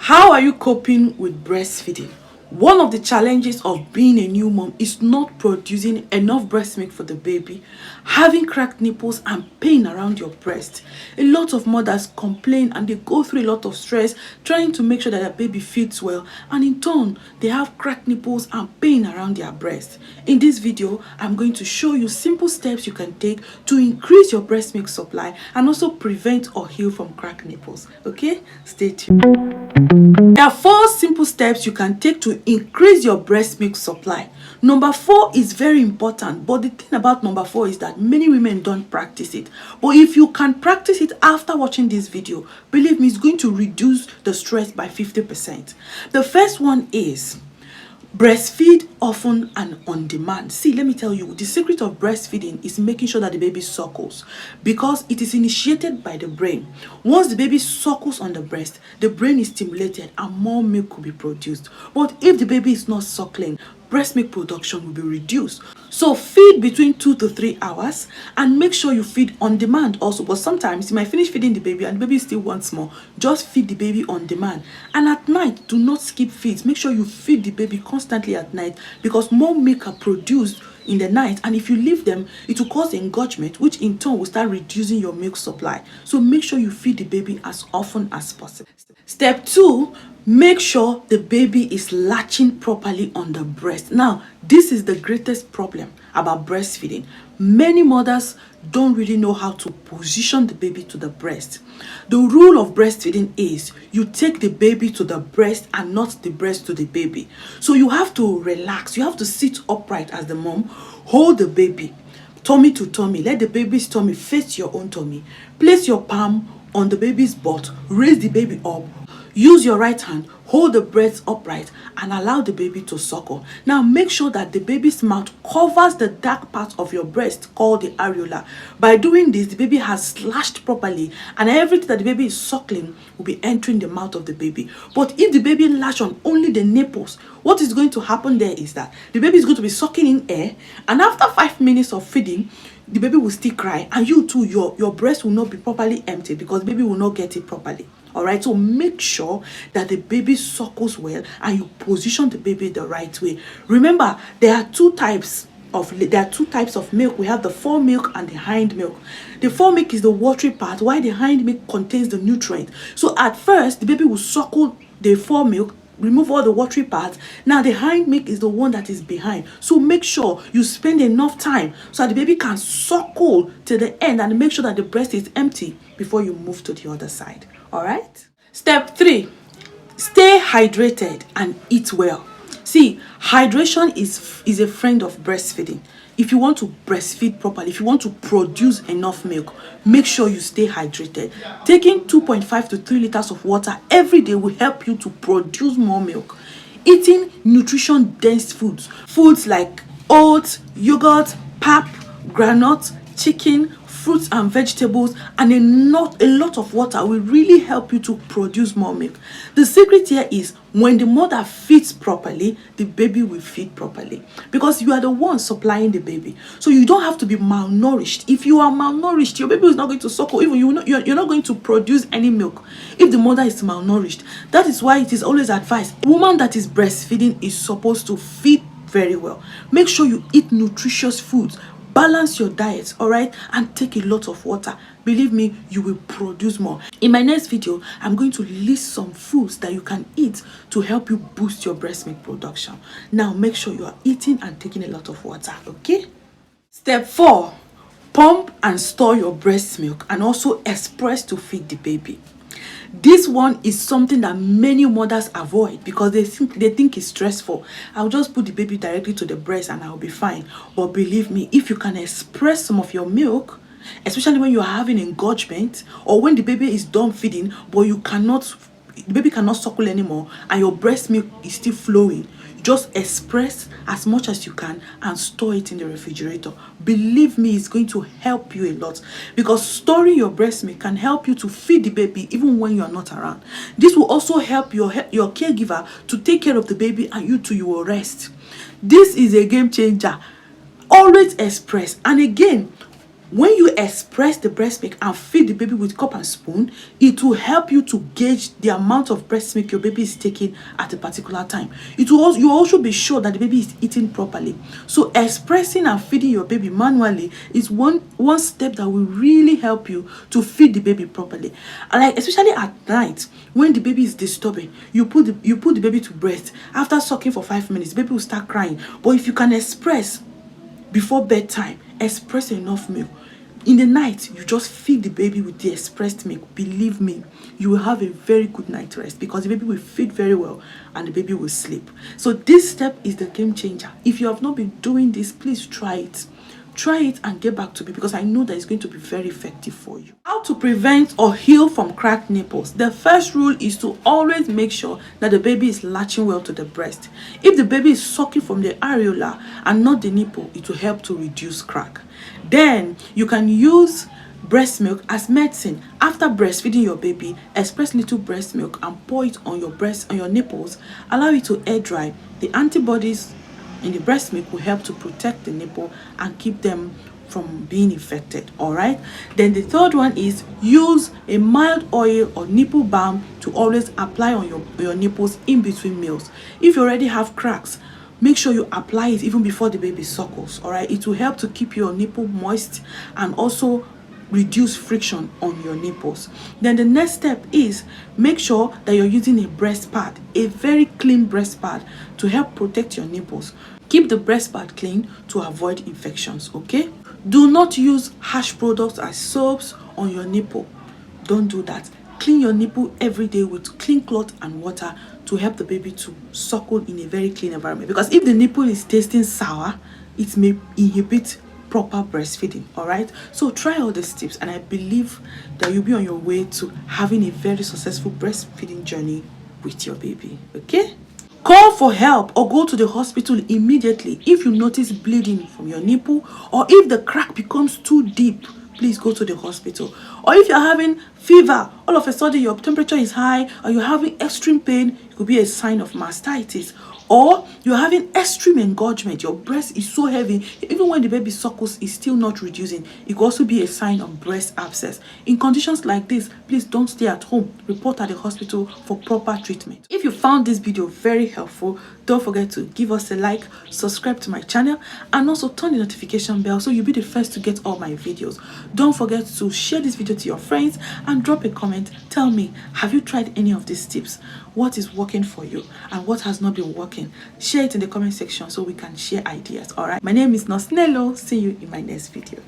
How are you coping with breastfeeding? One of the challenges of being a new mom is not producing enough breast milk for the baby, having cracked nipples and pain around your breast. A lot of mothers complain and they go through a lot of stress trying to make sure that their baby feeds well, and in turn they have cracked nipples and pain around their breast. In this video, I'm going to show you simple steps you can take to increase your breast milk supply and also prevent or heal from cracked nipples. Okay, stay tuned. There are 4 simple steps you can take to increase your breast milk supply. Number 4 is very important, but the thing about number 4 is that many women don't practice it. But if you can practice it after watching this video, believe me, it's going to reduce the stress by 50%. The first one is breastfeed often and on demand. See, let me tell you, the secret of breastfeeding is making sure that the baby suckles, because it is initiated by the brain. Once the baby suckles on the breast, the brain is stimulated and more milk will be produced. But if the baby is not suckling, breast milk production will be reduced. So feed between 2 to 3 hours and make sure you feed on demand also. But sometimes you might finish feeding the baby and the baby still wants more. Just feed the baby on demand. And at night, do not skip feeds. Make sure you feed the baby constantly at night, because more milk are produced in the night, and if you leave them, it will cause engorgement, which in turn will start reducing your milk supply. So make sure you feed the baby as often as possible. Step 2, make sure the baby is latching properly on the breast. Now, this is the greatest problem about breastfeeding. Many mothers don't really know how to position the baby to the breast. The rule of breastfeeding is you take the baby to the breast and not the breast to the baby. So you have to relax. You have to sit upright as the mom, hold the baby tummy to tummy. Let the baby's tummy face your own tummy. Place your palm on the baby's butt. Raise the baby up. Use your right hand, hold the breast upright and allow the baby to suckle. Now make sure that the baby's mouth covers the dark part of your breast called the areola. By doing this, the baby has slashed properly and everything that the baby is suckling will be entering the mouth of the baby. But if the baby latch on only the nipples, what is going to happen there is that the baby is going to be sucking in air, and after 5 minutes of feeding, the baby will still cry, and you too, your breast will not be properly empty because the baby will not get it properly. All right, so make sure that the baby suckles well and you position the baby the right way. Remember, there are two types of milk. We have the fore milk and the hind milk. The fore milk is the watery part, while the hind milk contains the nutrient. So at first, the baby will suckle the fore milk, remove all the watery parts. Now the hind milk is the one that is behind. So make sure you spend enough time so that the baby can suckle to the end, and make sure that the breast is empty before you move to the other side. All right. Step 3, stay hydrated and eat well. See, hydration is a friend of breastfeeding. If you want to breastfeed properly, if you want to produce enough milk, make sure you stay hydrated. Taking 2.5 to 3 liters of water every day will help you to produce more milk. Eating nutrition-dense foods like oats, yogurt, pap, groundnut, chicken, fruits and vegetables, and a lot of water will really help you to produce more milk. The secret here is when the mother feeds properly, the baby will feed properly, because you are the one supplying the baby. So you don't have to be malnourished. If you are malnourished, your baby is not going to suckle. Even you're not going to produce any milk if the mother is malnourished. That is why it is always advised, a woman that is breastfeeding is supposed to feed very well. Make sure you eat nutritious foods. Balance your diet, all right, and take a lot of water. Believe me, you will produce more. In my next video, I'm going to list some foods that you can eat to help you boost your breast milk production. Now, make sure you are eating and taking a lot of water, okay? Step 4, pump and store your breast milk and also express to feed the baby. This one is something that many mothers avoid because they think it's stressful. I'll just put the baby directly to the breast and I'll be fine. But believe me, if you can express some of your milk, especially when you're having engorgement or when the baby is done feeding, but the baby cannot suckle anymore and your breast milk is still flowing, just express as much as you can and store it in the refrigerator. Believe me, it's going to help you a lot, because storing your breast milk can help you to feed the baby even when you're not around. This will also help your caregiver to take care of the baby, and you too, you will rest. This is a game changer. Always express. And again, When you express the breast milk and feed the baby with cup and spoon, it will help you to gauge the amount of breast milk your baby is taking at a particular time. It will also, you also be sure that the baby is eating properly. So expressing and feeding your baby manually is one step that will really help you to feed the baby properly. And like especially at night when the baby is disturbing, you put the baby to breast. After sucking for 5 minutes, the baby will start crying. But if you can express before bedtime, express enough milk. In the night, you just feed the baby with the expressed milk. Believe me, you will have a very good night rest because the baby will feed very well and the baby will sleep. So this step is the game changer. If you have not been doing this, please try it. Try it and get back to me because I know that it's going to be very effective for you. How to prevent or heal from cracked nipples? The first rule is to always make sure that the baby is latching well to the breast. If the baby is sucking from the areola and not the nipple, it will help to reduce crack. Then you can use breast milk as medicine. After breastfeeding your baby, express little breast milk and pour it on your breast, on your nipples. Allow it to air dry. The antibodies in the breast milk will help to protect the nipple and keep them from being infected. All right, then the third one is use a mild oil or nipple balm to always apply on your nipples in between meals. If you already have cracks, make sure you apply it even before the baby suckles. All right, it will help to keep your nipple moist and also reduce friction on your nipples. Then the next step is make sure that you're using a breast pad, a very clean breast pad, to help protect your nipples. Keep the breast pad clean to avoid infections. Okay, do not use harsh products as soaps on your nipple. Don't do that. Clean your nipple every day with clean cloth and water to help the baby to suckle in a very clean environment, because if the nipple is tasting sour, it may inhibit proper breastfeeding. All right, so try all these tips and I believe that you'll be on your way to having a very successful breastfeeding journey with your baby. Okay, call for help or go to the hospital immediately if you notice bleeding from your nipple, or if the crack becomes too deep. Please go to the hospital. Or if you're having fever, all of a sudden your temperature is high, or you're having extreme pain, it could be a sign of mastitis. Or you're having extreme engorgement, your breast is so heavy, even when the baby suckles, is still not reducing. It could also be a sign of breast abscess. In conditions like this, please don't stay at home. Report at the hospital for proper treatment. If you found this video very helpful, don't forget to give us a like, subscribe to my channel, and also turn the notification bell so you'll be the first to get all my videos. Don't forget to share this video to your friends and drop a comment. Tell me, have you tried any of these tips? What is working for you and what has not been working? Share it in the comment section so we can share ideas. All right, my name is Nosnelo. See you in my next video.